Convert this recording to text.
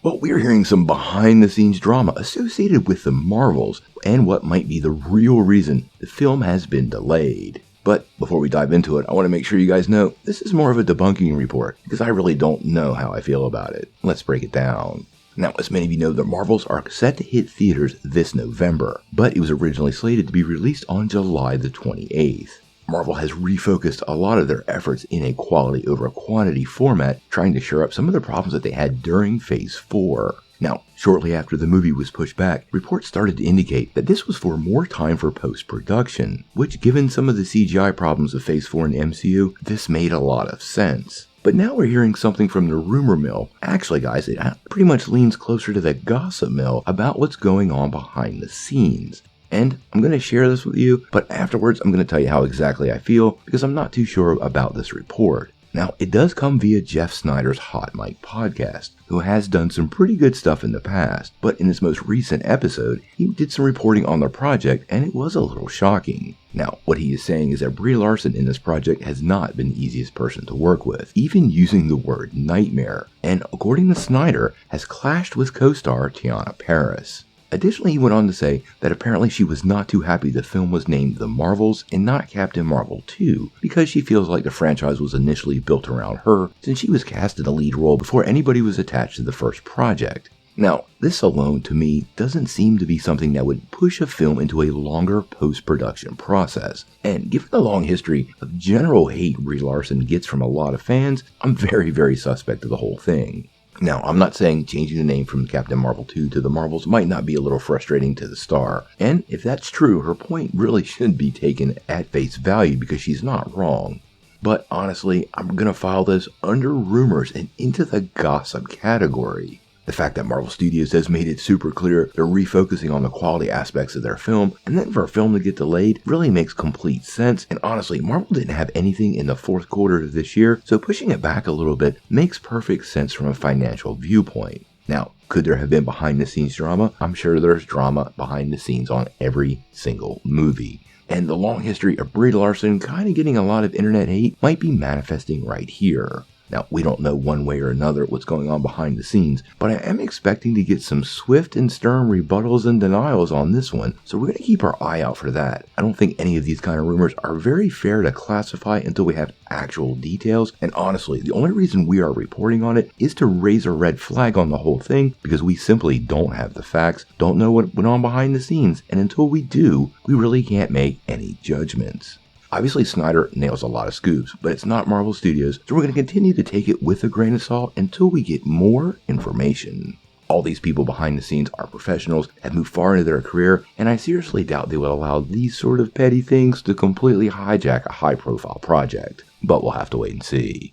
Well, we're hearing some behind-the-scenes drama associated with the Marvels and what might be the real reason the film has been delayed. But before we dive into it, I want to make sure you guys know this is more of a debunking report because I really don't know how I feel about it. Let's break it down. Now, as many of you know, the Marvels are set to hit theaters this November, but it was originally slated to be released on July the 28th. Marvel has refocused a lot of their efforts in a quality over quantity format, trying to shore up some of the problems that they had during Phase 4. Now, shortly after the movie was pushed back, reports started to indicate that this was for more time for post-production, which, given some of the CGI problems of Phase 4 in the MCU, this made a lot of sense. But now we're hearing something from the rumor mill. Actually, guys, it pretty much leans closer to the gossip mill about what's going on behind the scenes. And I'm going to share this with you, but afterwards I'm going to tell you how exactly I feel because I'm not too sure about this report. Now, it does come via Jeff Snyder's Hot Mic podcast, who has done some pretty good stuff in the past, but in his most recent episode, he did some reporting on the project and it was a little shocking. Now, what he is saying is that Brie Larson in this project has not been the easiest person to work with, even using the word nightmare, and according to Snyder, has clashed with co-star Teyonah Parris. Additionally, he went on to say that apparently she was not too happy the film was named The Marvels and not Captain Marvel 2 because she feels like the franchise was initially built around her since she was cast in a lead role before anybody was attached to the first project. Now, this alone to me doesn't seem to be something that would push a film into a longer post-production process. And given the long history of general hate Brie Larson gets from a lot of fans, I'm very suspect of the whole thing. Now, I'm not saying changing the name from Captain Marvel 2 to The Marvels might not be a little frustrating to the star. And if that's true, her point really should be taken at face value because she's not wrong. But honestly, I'm going to file this under rumors and into the gossip category. The fact that Marvel Studios has made it super clear they're refocusing on the quality aspects of their film, and then for a film to get delayed really makes complete sense. And honestly, Marvel didn't have anything in the fourth quarter of this year, so pushing it back a little bit makes perfect sense from a financial viewpoint. Now, could there have been behind the scenes drama? I'm sure there's drama behind the scenes on every single movie. And the long history of Brie Larson kind of getting a lot of internet hate might be manifesting right here. Now, we don't know one way or another what's going on behind the scenes, but I am expecting to get some swift and stern rebuttals and denials on this one, so we're going to keep our eye out for that. I don't think any of these kind of rumors are very fair to classify until we have actual details, and honestly, the only reason we are reporting on it is to raise a red flag on the whole thing, because we simply don't have the facts, don't know what went on behind the scenes, and until we do, we really can't make any judgments. Obviously, Snyder nails a lot of scoops, but it's not Marvel Studios, so we're going to continue to take it with a grain of salt until we get more information. All these people behind the scenes are professionals, have moved far into their career, and I seriously doubt they would allow these sort of petty things to completely hijack a high-profile project. But we'll have to wait and see.